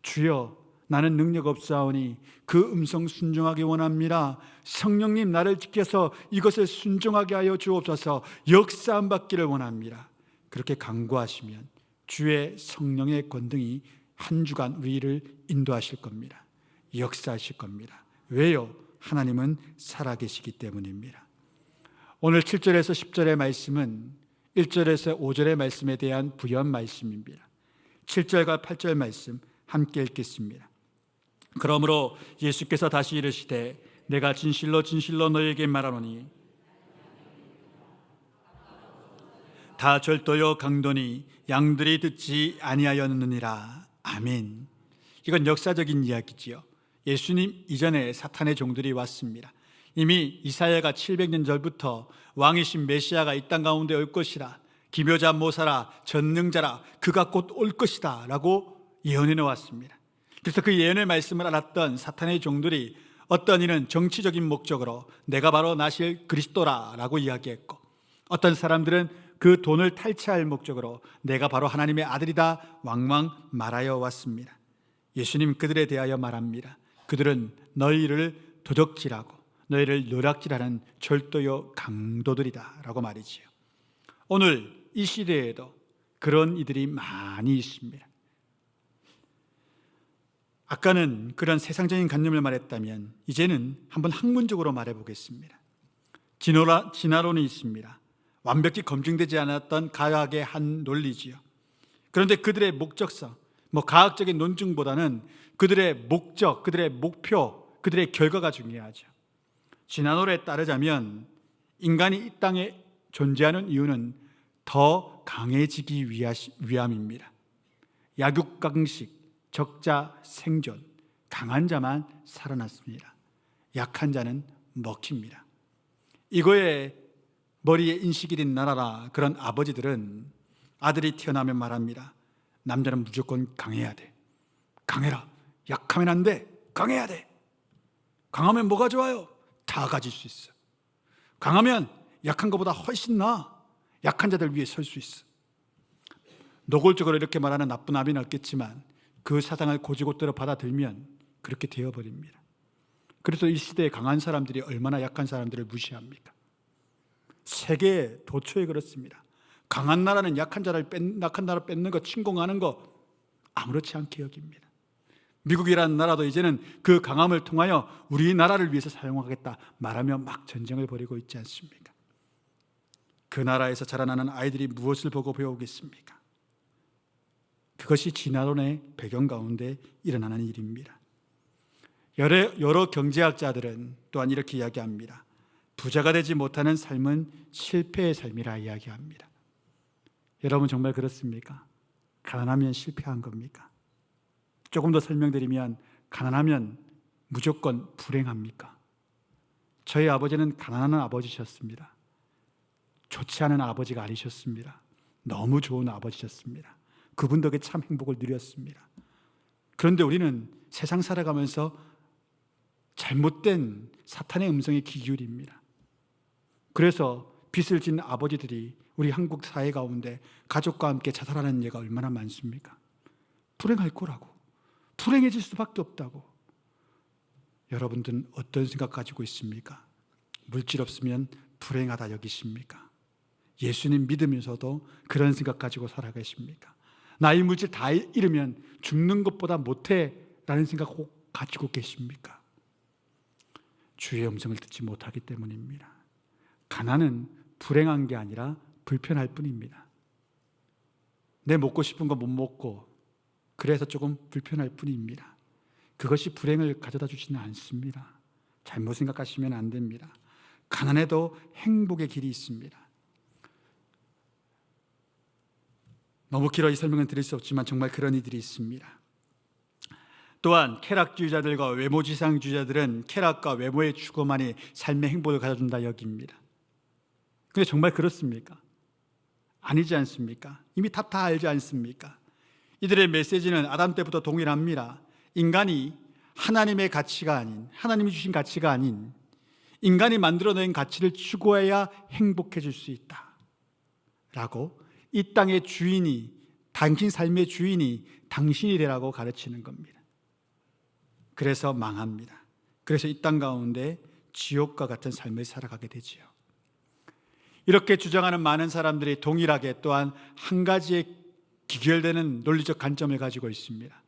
주여, 나는 능력 없사오니 그 음성 순종하기 원합니다. 성령님, 나를 지켜서 이것을 순종하게 하여 주옵소서. 역사함 받기를 원합니다. 그렇게 간구하시면 주의 성령의 권능이 한 주간 우리를 인도하실 겁니다. 역사하실 겁니다. 왜요? 하나님은 살아계시기 때문입니다. 오늘 7절에서 10절의 말씀은 1절에서 5절의 말씀에 대한 부연 말씀입니다. 7절과 8절 말씀 함께 읽겠습니다. 그러므로 예수께서 다시 이르시되 내가 진실로 진실로 너희에게 말하노니 다 절도요 강도니 양들이 듣지 아니하였느니라. 아멘. 이건 역사적인 이야기지요. 예수님 이전에 사탄의 종들이 왔습니다. 이미 이사야가 700년 전부터 왕이신 메시아가 이 땅 가운데 올 것이라, 기묘자 모사라, 전능자라, 그가 곧 올 것이다 라고 예언해 놓았습니다. 그래서 그 예언의 말씀을 알았던 사탄의 종들이 어떤 이는 정치적인 목적으로 내가 바로 나실 그리스도라 라고 이야기했고, 어떤 사람들은 그 돈을 탈취할 목적으로 내가 바로 하나님의 아들이다 왕왕 말하여 왔습니다. 예수님 그들에 대하여 말합니다. 그들은 너희를 도적질하고 너희를 노략질하는 절도요 강도들이다 라고 말이지요. 오늘 이 시대에도 그런 이들이 많이 있습니다. 아까는 그런 세상적인 관념을 말했다면 이제는 한번 학문적으로 말해보겠습니다. 진화론이 있습니다. 완벽히 검증되지 않았던 과학의 한 논리지요. 그런데 그들의 목적성, 과학적인 논증보다는 그들의 목적, 그들의 목표, 그들의 결과가 중요하죠. 진화론에 따르자면 인간이 이 땅에 존재하는 이유는 더 강해지기 위함입니다. 약육강식, 적자 생존, 강한 자만 살아났습니다. 약한 자는 먹힙니다. 이거에 머리에 인식이 된 나라라 그런 아버지들은 아들이 태어나면 말합니다. 남자는 무조건 강해야 돼. 강해라. 약하면 안 돼. 강해야 돼. 강하면 뭐가 좋아요? 다 가질 수 있어. 강하면 약한 것보다 훨씬 나아. 약한 자들 위해 설 수 있어. 노골적으로 이렇게 말하는 나쁜 아비는 없겠지만 그 사상을 고지고대로 받아들면 그렇게 되어버립니다. 그래서 이 시대에 강한 사람들이 얼마나 약한 사람들을 무시합니까? 세계 도처에 그렇습니다. 강한 나라는 약한 나라 뺏는 거, 침공하는 거 아무렇지 않게 여깁니다. 미국이라는 나라도 이제는 그 강함을 통하여 우리나라를 위해서 사용하겠다 말하며 막 전쟁을 벌이고 있지 않습니까? 그 나라에서 자라나는 아이들이 무엇을 보고 배우겠습니까? 그것이 진화론의 배경 가운데 일어나는 일입니다. 여러 경제학자들은 또한 이렇게 이야기합니다. 부자가 되지 못하는 삶은 실패의 삶이라 이야기합니다. 여러분 정말 그렇습니까? 가난하면 실패한 겁니까? 조금 더 설명드리면 가난하면 무조건 불행합니까? 저희 아버지는 가난한 아버지셨습니다. 좋지 않은 아버지가 아니셨습니다. 너무 좋은 아버지셨습니다. 그분 덕에 참 행복을 누렸습니다. 그런데 우리는 세상 살아가면서 잘못된 사탄의 음성에 귀 기울입니다. 그래서 빚을 진 아버지들이 우리 한국 사회 가운데 가족과 함께 자살하는 예가 얼마나 많습니까? 불행할 거라고, 불행해질 수밖에 없다고. 여러분들은 어떤 생각 가지고 있습니까? 물질 없으면 불행하다 여기십니까? 예수님 믿으면서도 그런 생각 가지고 살아계십니까? 나이 물질 다 잃으면 죽는 것보다 못해 라는 생각 꼭 가지고 계십니까? 주의 음성을 듣지 못하기 때문입니다. 가난은 불행한 게 아니라 불편할 뿐입니다. 내 먹고 싶은 거 못 먹고 그래서 조금 불편할 뿐입니다. 그것이 불행을 가져다 주지는 않습니다. 잘못 생각하시면 안 됩니다. 가난해도 행복의 길이 있습니다. 너무 길어 이 설명은 드릴 수 없지만 정말 그런 이들이 있습니다. 또한 쾌락주의자들과 외모지상주의자들은 쾌락과 외모의 추구만이 삶의 행복을 가져준다 여깁니다. 근데 정말 그렇습니까? 아니지 않습니까? 이미 다 알지 않습니까? 이들의 메시지는 아담 때부터 동일합니다. 인간이 하나님의 가치가 아닌, 하나님이 주신 가치가 아닌 인간이 만들어낸 가치를 추구해야 행복해질 수 있다 라고, 이 땅의 주인이, 당신 삶의 주인이 당신이 되라고 가르치는 겁니다. 그래서 망합니다. 그래서 이 땅 가운데 지옥과 같은 삶을 살아가게 되지요. 이렇게 주장하는 많은 사람들이 동일하게 또한 한 가지의 기결되는 논리적 관점을 가지고 있습니다.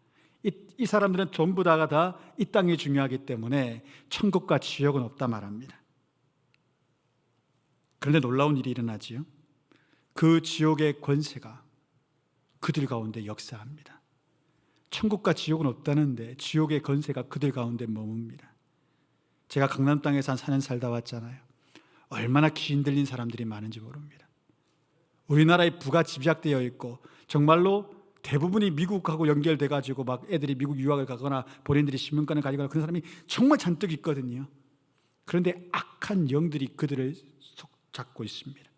이 사람들은 전부 다가 이 땅이 중요하기 때문에 천국과 지옥은 없다 말합니다. 그런데 놀라운 일이 일어나지요. 그 지옥의 권세가 그들 가운데 역사합니다. 천국과 지옥은 없다는데 지옥의 권세가 그들 가운데 머뭅니다. 제가 강남 땅에서 한 4년 살다 왔잖아요. 얼마나 귀신 들린 사람들이 많은지 모릅니다. 우리나라의 부가 집약되어 있고 정말로 대부분이 미국하고 연결돼 가지고 막 애들이 미국 유학을 가거나 본인들이 신문관을 가지거나 그런 사람이 정말 잔뜩 있거든요. 그런데 악한 영들이 그들을 속 잡고 있습니다.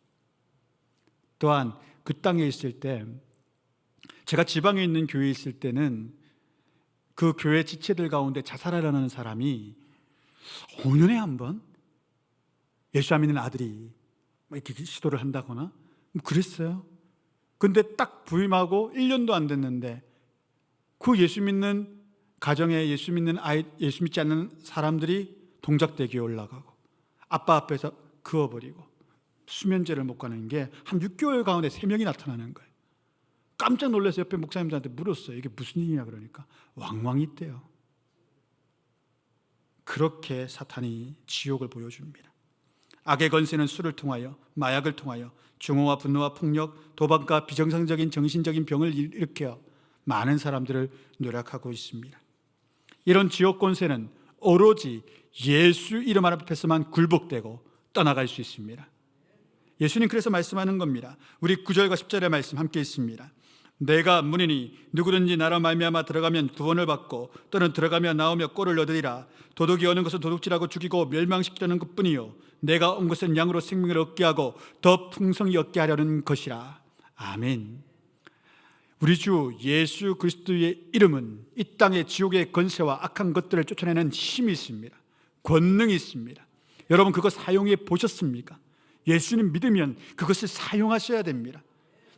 또한 그 땅에 있을 때, 제가 지방에 있는 교회에 있을 때는 그 교회 지체들 가운데 자살하려는 사람이 5년에 한 번 예수 안 믿는 아들이 이렇게 시도를 한다거나 그랬어요. 근데 딱 부임하고 1년도 안 됐는데 그 예수 믿는 가정에 예수 믿는 아이, 예수 믿지 않는 사람들이 동작대교에 올라가고 아빠 앞에서 그어버리고 수면제를 못 가는 게 한 6개월 가운데 3명이 나타나는 거예요. 깜짝 놀라서 옆에 목사님들한테 물었어요. 이게 무슨 일이냐 그러니까 왕왕이 있대요. 그렇게 사탄이 지옥을 보여줍니다. 악의 권세는 술을 통하여, 마약을 통하여 증오와 분노와 폭력, 도박과 비정상적인 정신적인 병을 일으켜 많은 사람들을 노력하고 있습니다. 이런 지옥 권세는 오로지 예수 이름 앞에서만 굴복되고 떠나갈 수 있습니다. 예수님 그래서 말씀하는 겁니다. 우리 9절과 10절의 말씀 함께 있습니다. 내가 문이니 누구든지 나로 말미암아 들어가면 구원을 받고 또는 들어가며 나오며 꼴을 얻으리라. 도둑이 오는 것은 도둑질하고 죽이고 멸망시키려는 것뿐이요 내가 온 것은 양으로 생명을 얻게 하고 더 풍성히 얻게 하려는 것이라. 아멘. 우리 주 예수 그리스도의 이름은 이 땅의 지옥의 권세와 악한 것들을 쫓아내는 힘이 있습니다. 권능이 있습니다. 여러분 그거 사용해 보셨습니까? 예수님 믿으면 그것을 사용하셔야 됩니다.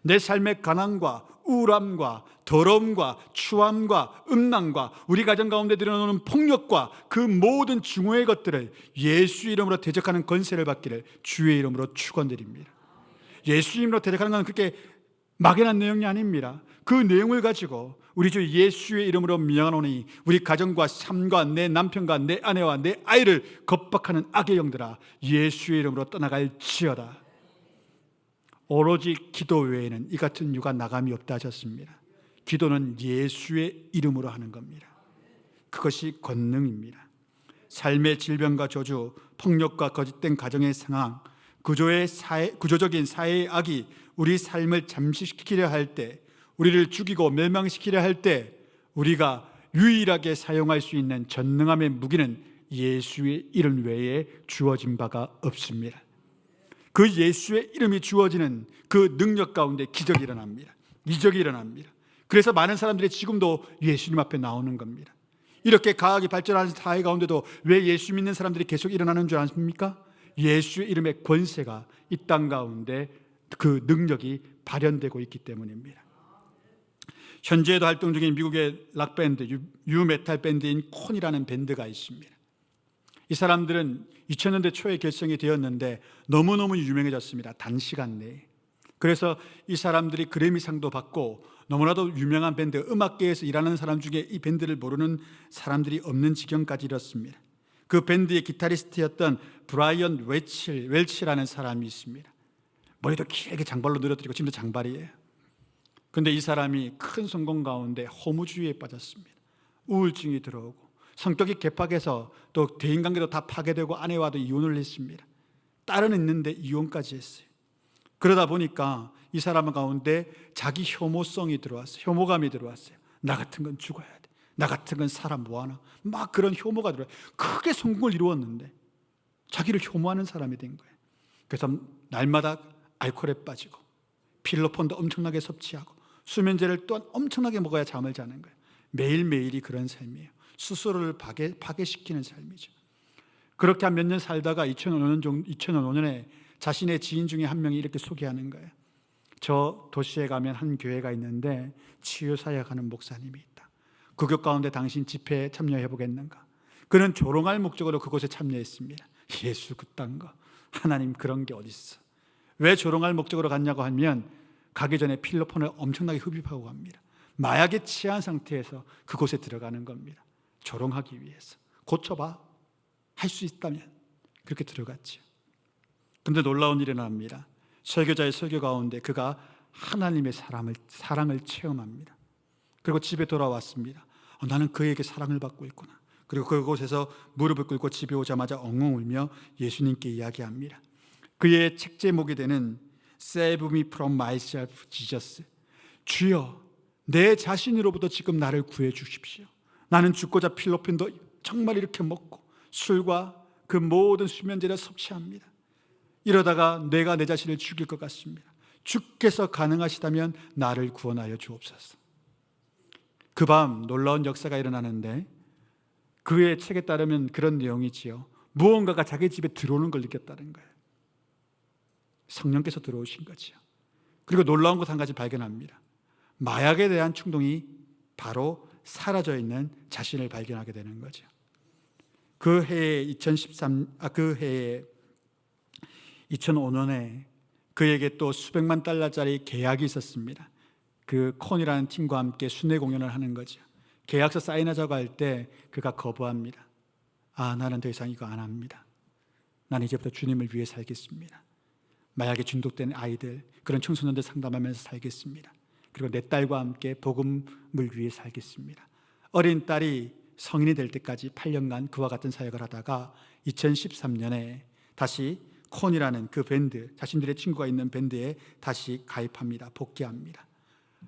내 삶의 가난과 우울함과 더러움과 추함과 음란과 우리 가정 가운데 드러나는 폭력과 그 모든 증오의 것들을 예수 이름으로 대적하는 권세를 받기를 주의 이름으로 축원드립니다. 예수 이름으로 대적하는 건 그렇게 막연한 내용이 아닙니다. 그 내용을 가지고 우리 주 예수의 이름으로 명하노니 우리 가정과 삶과 내 남편과 내 아내와 내 아이를 겁박하는 악의 영들아 예수의 이름으로 떠나갈지어다. 오로지 기도 외에는 이 같은 유가 나감이 없다 하셨습니다. 기도는 예수의 이름으로 하는 겁니다. 그것이 권능입니다. 삶의 질병과 저주, 폭력과 거짓된 가정의 상황, 구조적인 사회의 악이 우리 삶을 잠식시키려 할 때, 우리를 죽이고 멸망시키려 할 때 우리가 유일하게 사용할 수 있는 전능함의 무기는 예수의 이름 외에 주어진 바가 없습니다. 그 예수의 이름이 주어지는 그 능력 가운데 기적이 일어납니다. 이적이 일어납니다. 그래서 많은 사람들이 지금도 예수님 앞에 나오는 겁니다. 이렇게 과학이 발전하는 사회 가운데도 왜 예수 믿는 사람들이 계속 일어나는 줄 아십니까? 예수의 이름의 권세가 이 땅 가운데 그 능력이 발현되고 있기 때문입니다. 현재에도 활동 중인 미국의 락밴드, 유메탈 밴드인 콘이라는 밴드가 있습니다. 이 사람들은 2000년대 초에 결성이 되었는데 너무너무 유명해졌습니다. 단시간 내에. 그래서 이 사람들이 그래미상도 받고 너무나도 유명한 밴드, 음악계에서 일하는 사람 중에 이 밴드를 모르는 사람들이 없는 지경까지 이렇습니다. 그 밴드의 기타리스트였던 브라이언 웰치라는 사람이 있습니다. 머리도 길게 장발로 늘어뜨리고 지금도 장발이에요. 그런데 이 사람이 큰 성공 가운데 허무주의에 빠졌습니다. 우울증이 들어오고 성격이 개팍해서 또 대인관계도 다 파괴되고 아내와도 이혼을 했습니다. 딸은 있는데 이혼까지 했어요. 그러다 보니까 이 사람 가운데 자기 혐오성이 들어왔어요. 혐오감이 들어왔어요. 나 같은 건 죽어야 돼. 나 같은 건 살아 뭐하나. 막 그런 혐오가 들어와요. 크게 성공을 이루었는데 자기를 혐오하는 사람이 된 거예요. 그래서 날마다 알코올에 빠지고 필로폰도 엄청나게 섭취하고 수면제를 또한 엄청나게 먹어야 잠을 자는 거예요. 매일매일이 그런 삶이에요. 스스로를 파괴시키는 삶이죠. 그렇게 한 몇 년 살다가 2005년에 자신의 지인 중에 한 명이 이렇게 소개하는 거예요. 저 도시에 가면 한 교회가 있는데 치유사역하는 목사님이 있다. 그 교회 가운데 당신 집회에 참여해 보겠는가? 그는 조롱할 목적으로 그곳에 참여했습니다. 예수 그딴 거, 하나님 그런 게 어딨어. 왜 조롱할 목적으로 갔냐고 하면 가기 전에 필로폰을 엄청나게 흡입하고 갑니다. 마약에 취한 상태에서 그곳에 들어가는 겁니다. 조롱하기 위해서. 고쳐봐. 할 수 있다면. 그렇게 들어갔죠. 근데 놀라운 일이 납니다. 설교자의 설교 가운데 그가 하나님의 사랑을 체험합니다. 그리고 집에 돌아왔습니다. 나는 그에게 사랑을 받고 있구나. 그리고 그곳에서 무릎을 꿇고 집에 오자마자 엉엉 울며 예수님께 이야기합니다. 그의 책 제목이 되는 Save me from myself, Jesus. 주여, 내 자신으로부터 지금 나를 구해 주십시오. 나는 죽고자 필로폰도 정말 이렇게 먹고 술과 그 모든 수면제를 섭취합니다. 이러다가 내가 내 자신을 죽일 것 같습니다. 주께서 가능하시다면 나를 구원하여 주옵소서. 그 밤 놀라운 역사가 일어나는데 그의 책에 따르면 그런 내용이지요. 무언가가 자기 집에 들어오는 걸 느꼈다는 거예요. 성령께서 들어오신 거지요. 그리고 놀라운 것 한 가지 발견합니다. 마약에 대한 충동이 바로 사라져 있는 자신을 발견하게 되는 거죠. 그 해에 2005년에 그에게 또 수백만 달러짜리 계약이 있었습니다. 그 콘이라는 팀과 함께 순회 공연을 하는 거죠. 계약서 사인하자고 할 때 그가 거부합니다. 나는 더 이상 이거 안 합니다. 나는 이제부터 주님을 위해 살겠습니다. 마약에 중독된 아이들, 그런 청소년들 상담하면서 살겠습니다. 그리고 내 딸과 함께 복음을 위해 살겠습니다. 어린 딸이 성인이 될 때까지 8년간 그와 같은 사역을 하다가 2013년에 다시 콘이라는 그 밴드, 자신들의 친구가 있는 밴드에 다시 가입합니다. 복귀합니다.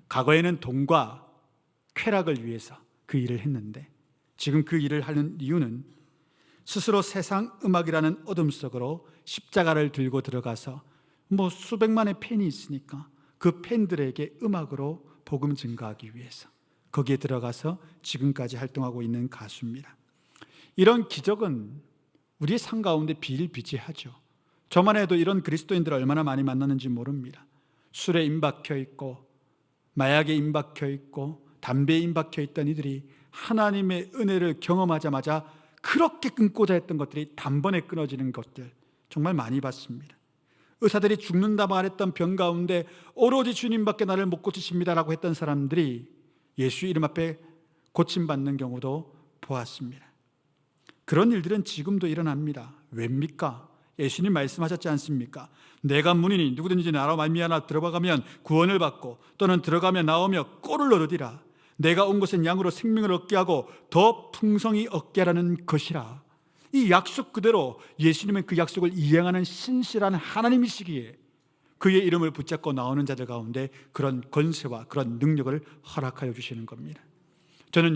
과거에는 돈과 쾌락을 위해서 그 일을 했는데 지금 그 일을 하는 이유는 스스로 세상 음악이라는 어둠 속으로 십자가를 들고 들어가서 수백만의 팬이 있으니까 그 팬들에게 음악으로 복음 증거하기 위해서 거기에 들어가서 지금까지 활동하고 있는 가수입니다. 이런 기적은 우리의 삶 가운데 비일비재하죠. 저만 해도 이런 그리스도인들을 얼마나 많이 만났는지 모릅니다. 술에 임박혀 있고 마약에 임박혀 있고 담배에 임박혀 있던 이들이 하나님의 은혜를 경험하자마자 그렇게 끊고자 했던 것들이 단번에 끊어지는 것들 정말 많이 봤습니다. 의사들이 죽는다 말했던 병 가운데 오로지 주님밖에 나를 못 고치십니다라고 했던 사람들이 예수 이름 앞에 고침받는 경우도 보았습니다. 그런 일들은 지금도 일어납니다. 왜입니까? 예수님 말씀하셨지 않습니까? 내가 문이니 누구든지 나로 말미암아 들어가면 구원을 받고 또는 들어가며 나오며 꼴을 얻으리라. 내가 온 것은 양으로 생명을 얻게 하고 더 풍성히 얻게 하라는 것이라. 이 약속 그대로 예수님은 그 약속을 이행하는 신실한 하나님이시기에 그의 이름을 붙잡고 나오는 자들 가운데 그런 권세와 그런 능력을 허락하여 주시는 겁니다. 저는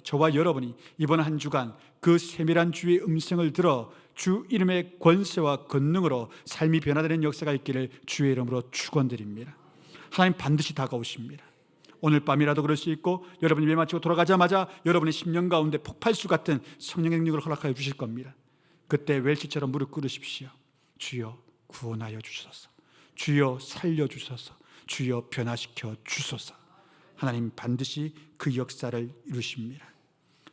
저와 여러분이 이번 한 주간 그 세밀한 주의 음성을 들어 주 이름의 권세와 권능으로 삶이 변화되는 역사가 있기를 주의 이름으로 축원드립니다. 하나님 반드시 다가오십니다. 오늘 밤이라도 그럴 수 있고 여러분이 매 마치고 돌아가자마자 여러분의 심령 가운데 폭발수 같은 성령의 능력을 허락하여 주실 겁니다. 그때 웰시처럼 무릎 꿇으십시오. 주여 구원하여 주소서. 주여 살려주소서. 주여 변화시켜 주소서. 하나님 반드시 그 역사를 이루십니다.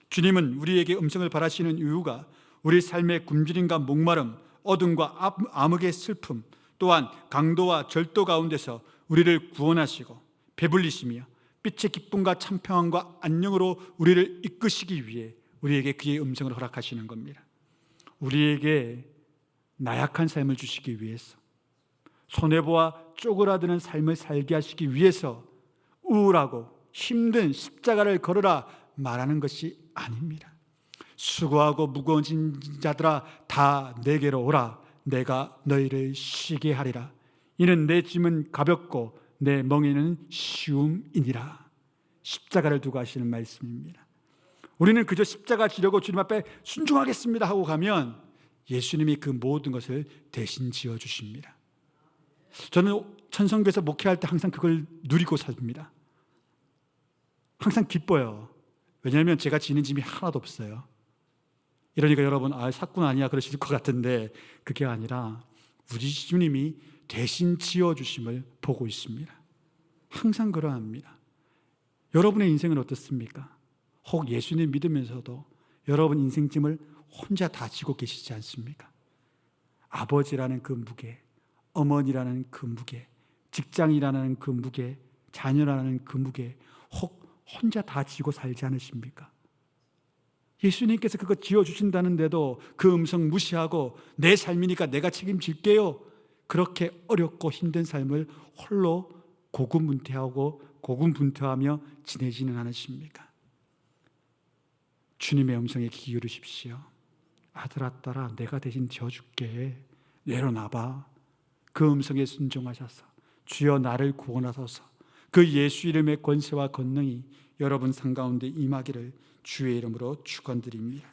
주님은 우리에게 음성을 바라시는 이유가 우리 삶의 굶주림과 목마름, 어둠과 암흑의 슬픔, 또한 강도와 절도 가운데서 우리를 구원하시고 배불리시며 빛의 기쁨과 참평함과 안녕으로 우리를 이끄시기 위해 우리에게 그의 음성을 허락하시는 겁니다. 우리에게 나약한 삶을 주시기 위해서, 손해보아 쪼그라드는 삶을 살게 하시기 위해서 우울하고 힘든 십자가를 걸으라 말하는 것이 아닙니다. 수고하고 무거운 자들아 다 내게로 오라. 내가 너희를 쉬게 하리라. 이는 내 짐은 가볍고 내 멍에는 쉬움이니라. 십자가를 두고 하시는 말씀입니다. 우리는 그저 십자가 지려고 주님 앞에 순종하겠습니다 하고 가면 예수님이 그 모든 것을 대신 지어주십니다. 저는 천성교에서 목회할 때 항상 그걸 누리고 삽니다. 항상 기뻐요. 왜냐하면 제가 지는 짐이 하나도 없어요. 이러니까 여러분 사꾼 아니야 그러실 것 같은데 그게 아니라 우리 주님이 대신 지어주심을 보고 있습니다. 항상 그러합니다. 여러분의 인생은 어떻습니까? 혹 예수님 믿으면서도 여러분 인생짐을 혼자 다 지고 계시지 않습니까? 아버지라는 그 무게, 어머니라는 그 무게, 직장이라는 그 무게, 자녀라는 그 무게 혹 혼자 다 지고 살지 않으십니까? 예수님께서 그거 지어주신다는데도 그 음성 무시하고 내 삶이니까 내가 책임질게요. 그렇게 어렵고 힘든 삶을 홀로 고군분투하며 지내지는 않으십니까? 주님의 음성에 귀 기울이십시오. 아들아 딸아 내가 대신 지어줄게. 내려놔봐. 그 음성에 순종하셔서 주여 나를 구원하소서. 그 예수 이름의 권세와 권능이 여러분 삶 가운데 임하기를 주의 이름으로 축원드립니다.